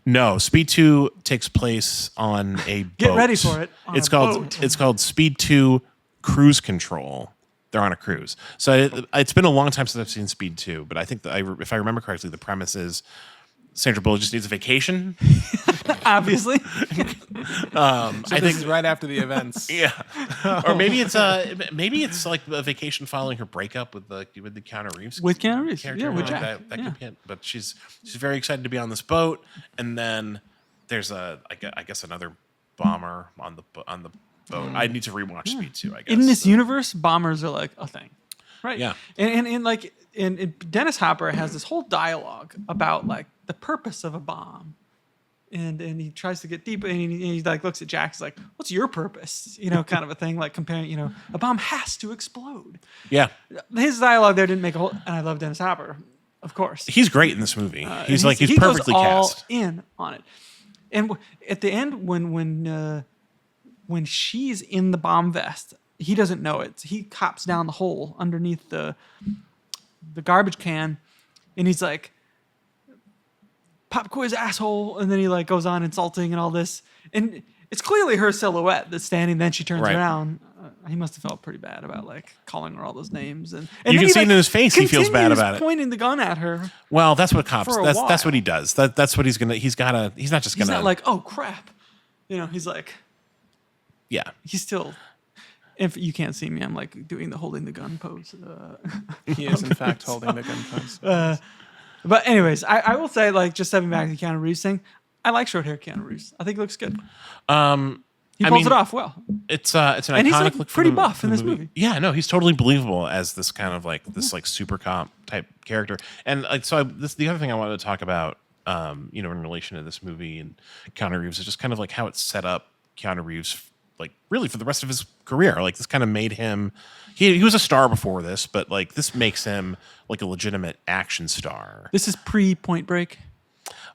No, Speed 2 takes place on a boat. Get ready for it. It's called Speed 2 Cruise Control. They're on a cruise. So it's been a long time since I've seen Speed 2, but I think that if I remember correctly, the premise is Sandra Bullock just needs a vacation. Obviously. I think this is right after the events. Yeah. Or maybe it's like a vacation following her breakup with the Keanu Reeves. With Keanu Reeves. Yeah, with Jack. That could be it. But she's very excited to be on this boat, and then there's I guess another bomber on the boat. I need to rewatch Speed 2, I guess. In this universe, bombers are a thing. Right? Yeah. And Dennis Hopper has this whole dialogue about the purpose of a bomb. And he tries to get deep, and he looks at Jack, he's like, "What's your purpose?" Kind of a thing, comparing, a bomb has to explode. Yeah. His dialogue there didn't make a whole, and I love Dennis Hopper, of course. He's great in this movie. He's he perfectly goes all cast. in on it. And at the end, when she's in the bomb vest, he doesn't know it. He hops down the hole underneath the garbage can, and he's like, "Pop quiz, asshole!" And then he goes on insulting and all this, and it's clearly her silhouette that's standing. Then she turns around. He must have felt pretty bad about calling her all those names, and you can see it in his face. He feels bad about it. Pointing the gun at her. Well, that's what cops. That's what he does. That's what he's gonna. He's not just gonna. He's not like, "Oh crap," he's like. Yeah. He's still, if you can't see me, I'm doing the holding the gun pose. He is in fact holding the gun pose. But anyways, I will say just stepping back to the Keanu Reeves thing, I like short hair Keanu Reeves. I think it looks good. He pulls it off well. It's an iconic and he's look. Pretty buff in this movie. Yeah, no, he's totally believable as this kind of this super cop type character. And the other thing I wanted to talk about, in relation to this movie and Keanu Reeves is just kind of how it's set up Keanu Reeves really for the rest of his career. This kind of made him, he was a star before this, but this makes him a legitimate action star. This is pre-Point Break?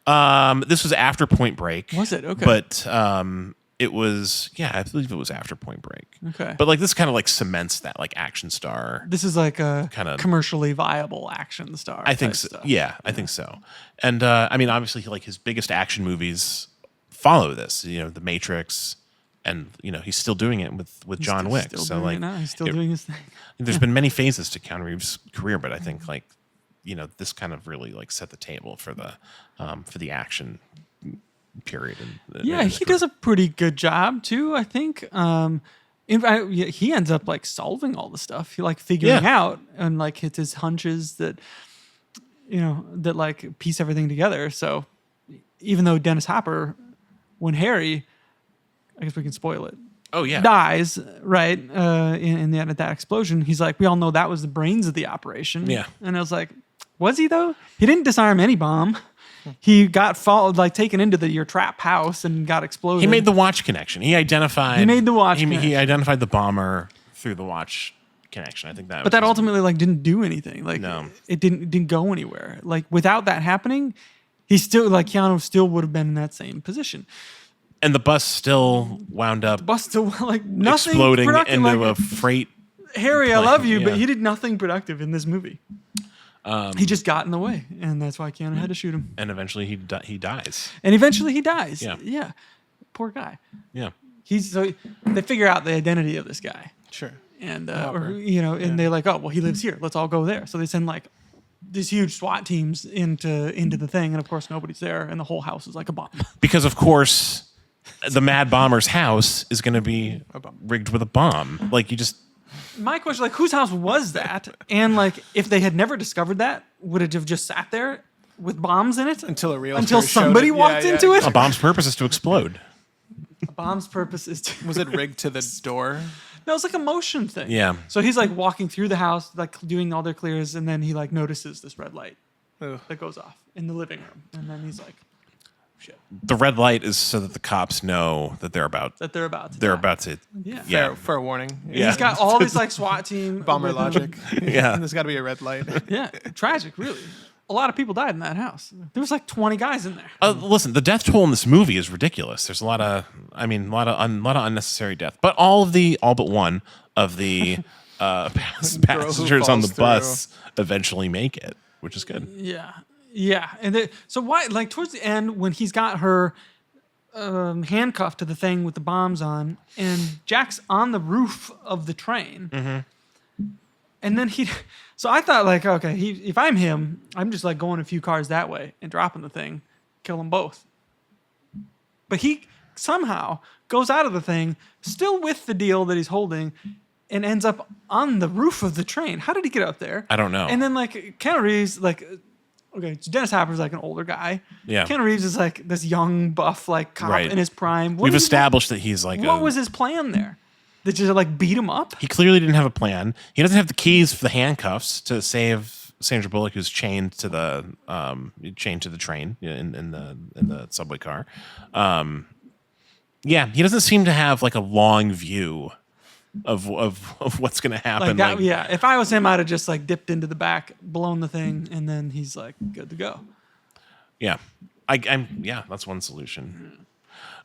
This was after Point Break. Was it? Okay. But it was, I believe it was after Point Break. Okay. But this kind of cements that action star. This is a kind of commercially viable action star. I think so. Yeah, I think so. And obviously his biggest action movies follow this, The Matrix. And he's still doing it with John Wick. He's still doing his thing. There's been many phases to Keanu Reeves' career, but I think this kind of really set the table for the action period. He does a pretty good job too. I think. In fact, he ends up solving all the stuff. He figuring out and hits his hunches that that piece everything together. So even though Dennis Hopper, when Harry, I guess we can spoil it. Oh yeah, dies right in the end of that explosion. He's like, we all know that was the brains of the operation. Yeah, and I was like, was he though? He didn't disarm any bomb. he got taken into your trap house and got exploded. He made the watch connection. He identified. He made the watch. He identified the bomber through the watch connection. I think that. But that ultimately didn't do anything. No. It didn't go anywhere. Without that happening, he still Keanu still would have been in that same position. And the bus still wound up. The bus still nothing exploding into a freight. Harry, I love you, but he did nothing productive in this movie. He just got in the way, and that's why Keanu had to shoot him. And eventually he dies. Yeah. Poor guy. Yeah. They figure out the identity of this guy. Sure. And and they're like, oh well, he lives here. Let's all go there. So they send these huge SWAT teams into the thing, and of course nobody's there, and the whole house is like a bomb. Because of course, the Mad Bomber's house is going to be rigged with a bomb. My question, whose house was that? And if they had never discovered that, would it have just sat there with bombs in it until somebody walked into it? A bomb's purpose is to explode. A bomb's purpose is to. Was it rigged to the door? No, it's like a motion thing. Yeah. So he's walking through the house, doing all their clears, and then he notices this red light that goes off in the living room, and then he's like, "Shit." The red light is so that the cops know that they're about to. Yeah. Fair warning. Yeah. He's got all these SWAT team bomber logic. Yeah. There's got to be a red light. Yeah. Tragic, really. A lot of people died in that house. There was 20 guys in there. Listen, the death toll in this movie is ridiculous. There's a lot of unnecessary death. But all but one of the passengers on the bus eventually make it, which is good. Yeah, yeah. And so why? Towards the end, when he's got her handcuffed to the thing with the bombs on, and Jack's on the roof of the train, and then So I thought, okay, if I'm him, I'm just going a few cars that way and dropping the thing, kill them both. But he somehow goes out of the thing, still with the deal that he's holding, and ends up on the roof of the train. How did he get out there? I don't know. And then Keanu Reeves, okay, so Dennis Hopper's an older guy. Yeah. Keanu Reeves is this young buff cop in his prime. We've established that he's what was his plan there? Did just beat him up? He clearly didn't have a plan. He doesn't have the keys for the handcuffs to save Sandra Bullock, who's chained to the train in the subway car. He doesn't seem to have a long view of what's going to happen. If I was him, I'd have just dipped into the back, blown the thing, and then he's good to go. Yeah, that's one solution.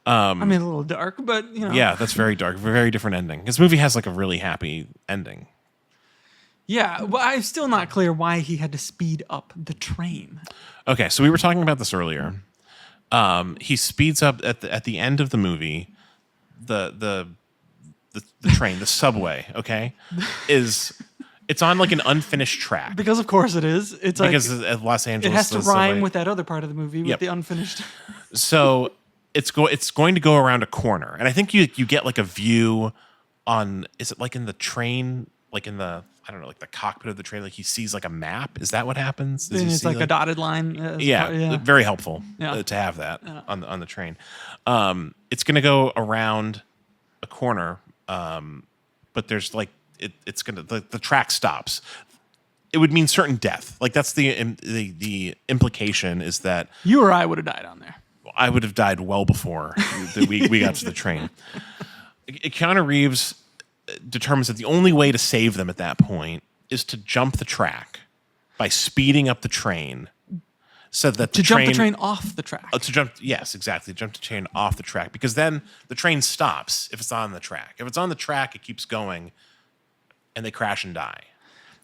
A little dark, but Yeah, that's very dark. Very different ending. This movie has a really happy ending. Yeah, well, I'm still not clear why he had to speed up the train. Okay, so we were talking about this earlier. He speeds up at the end of the movie. The train, the subway. Okay, it's on an unfinished track because of course it is. It's because Los Angeles. It has to rhyme with that other part of the movie with the unfinished. So. It's going to go around a corner, and I think you get a view on. Is it in the train, in the the cockpit of the train? He sees a map. Is that what happens? And it's a dotted line. Very helpful to have that on the train. It's going to go around a corner, but there's it's going to the track stops. It would mean certain death. That's the implication is that you or I would have died on there. I would have died well before we got to the train. Keanu Reeves determines that the only way to save them at that point is to jump the track by speeding up the train, so that jump the train off the track. Yes, exactly. Jump the train off the track, because then the train stops if it's on the track. If it's on the track, it keeps going, and they crash and die.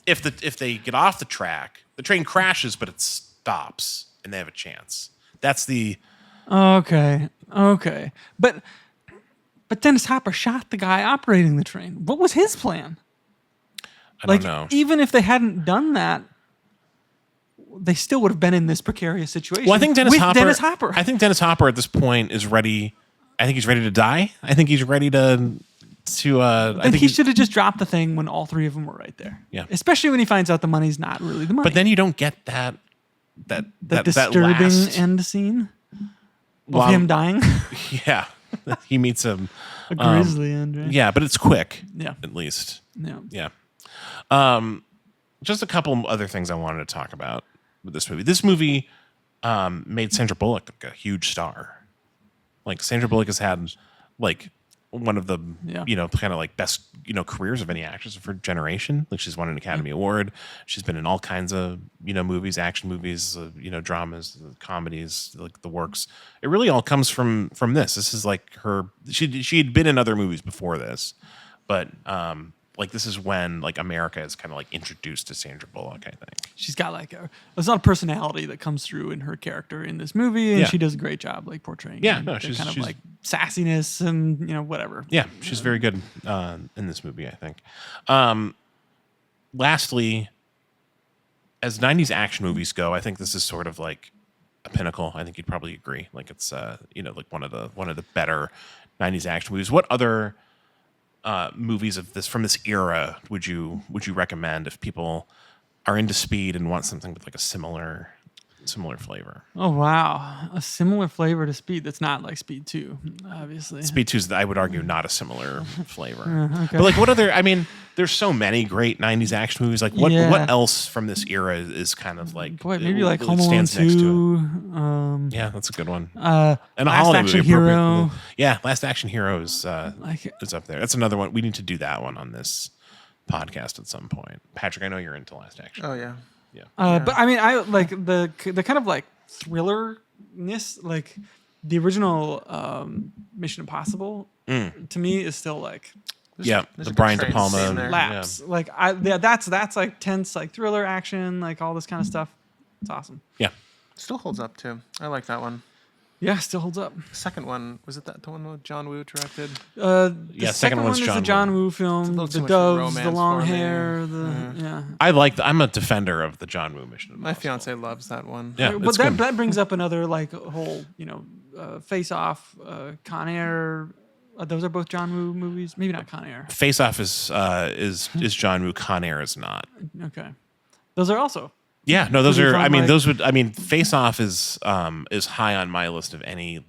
If they get off the track, the train crashes, but it stops, and they have a chance. That's the Okay. But Dennis Hopper shot the guy operating the train. What was his plan? I don't know. Even if they hadn't done that, they still would have been in this precarious situation. Well, I think Dennis Hopper. I think Dennis Hopper at this point is ready. I think he's ready to die. I think he's ready to. I think he should have just dropped the thing when all three of them were right there. Yeah. Especially when he finds out the money's not really the money. But then you don't get that disturbing end scene. Of him dying? Yeah. He meets a grisly end, right? Yeah, but it's quick. Yeah. At least. Yeah. Just a couple other things I wanted to talk about with this movie. This movie made Sandra Bullock like a huge star. Like Sandra Bullock has had like one of the kind of like best careers of any actress of her generation. Like she's won an Academy Award. She's been in all kinds of movies, action movies, dramas, comedies, like the works. It really all comes from this. This is like her. She had been in other movies before this, but like this is when like America is kind of like introduced to Sandra Bullock. I think she's got like there's a lot of personality that comes through in her character in this movie, and she does a great job like portraying. Yeah, no, she's kind of like sassiness and whatever. Yeah, she's very good in this movie, I think. Lastly, as 90s action movies go, I think this is sort of like a pinnacle. I think you'd probably agree. Like it's like one of the better 90s action movies. What other movies of this from this era would you recommend if people are into Speed and want something with like a similar flavor? Oh wow, a similar flavor to Speed that's not like Speed 2, obviously. Speed 2 is, I would argue, not a similar flavor. Okay. But like what other? I mean, there's so many great 90s action movies. Like what else from this era is kind of like maybe like Home Alone 2. Yeah, that's a good one. And a Last Action Hero. Yeah, Last Action Hero is up there. That's another one. We need to do that one on this podcast at some point. Patrick, I know you're into Last Action. Oh yeah. Yeah. But I mean, I like the kind of like thrillerness, like the original Mission Impossible to me is still like the Brian De Palma laps. Like that's like tense, like thriller action, like all this kind of stuff. It's awesome. Yeah, still holds up too. I like that one. Yeah, still holds up. The second one, was it the one with John Woo directed? The second one is the John Woo film. The doves, the long hair. I'm a defender of the John Woo Mission Impossible. My fiance loves that one. Yeah, but that brings up another like whole Face Off, Con Air. Those are both John Woo movies. Maybe not Con Air. Face Off is John Woo. Con Air is not. Okay, those are also. Yeah, no, those are. I mean, those would. I mean, Face Off is high on my list of any.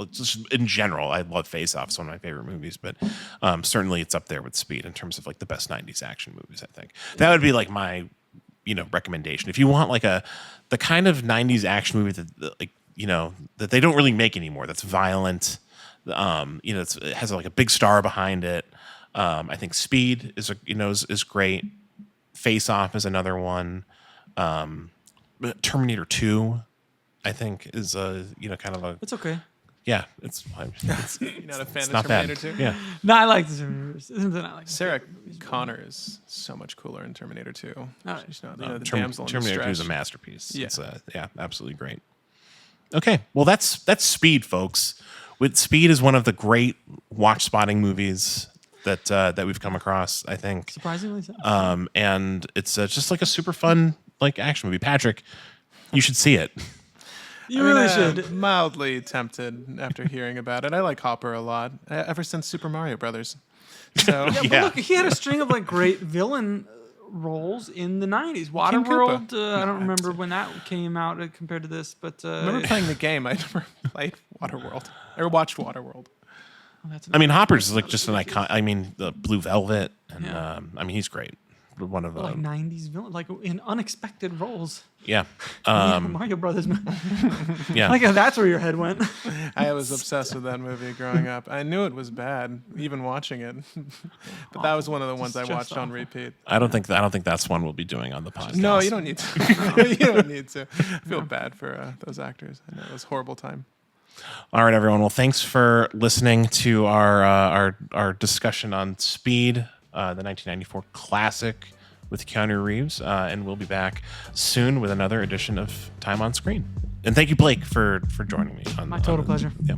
Just in general, I love Face Off. It's one of my favorite movies, but certainly it's up there with Speed in terms of like the best 90s action movies. I think that would be like my recommendation if you want like the kind of 90s action movie that like that they don't really make anymore. That's violent. It has like a big star behind it. I think Speed is great. Face Off is another one. Terminator 2, I think, is kind of a. It's okay. Yeah, it's you're not a fan of Terminator 2? Yeah. No, I like the Terminator. Sarah Connor is so much cooler in Terminator 2. She's not, the damsel in Terminator distress. 2 is a masterpiece. Yeah. It's absolutely great. Okay, well that's Speed, folks. Speed is one of the great watch spotting movies that we've come across, I think. Surprisingly so. And it's just like a super fun like action movie. Patrick, you should see it. You really should. Mildly tempted after hearing about it. I like Hopper a lot. Ever since Super Mario Brothers. So but look, he had a string of like great villain roles in the 90s. Waterworld, I don't remember when that came out compared to this, but I remember playing the game. I never played Waterworld or watched Waterworld. I mean, Hopper's like just an icon. I mean, the Blue Velvet, and I mean, he's great. One of like 90s villain, like in unexpected roles. Yeah, Mario Brothers. Yeah, like that's where your head went. I was obsessed with that movie growing up. I knew it was bad, even watching it, but that was one of the ones I watched on repeat. I don't think that's one we'll be doing on the podcast. No, you don't need to. You don't need to. I feel bad for those actors. I know it was a horrible time. All right, everyone. Well, thanks for listening to our discussion on Speed, the 1994 classic with Keanu Reeves, and we'll be back soon with another edition of Time on Screen. And thank you, Blake, for joining me. My total pleasure. Yeah.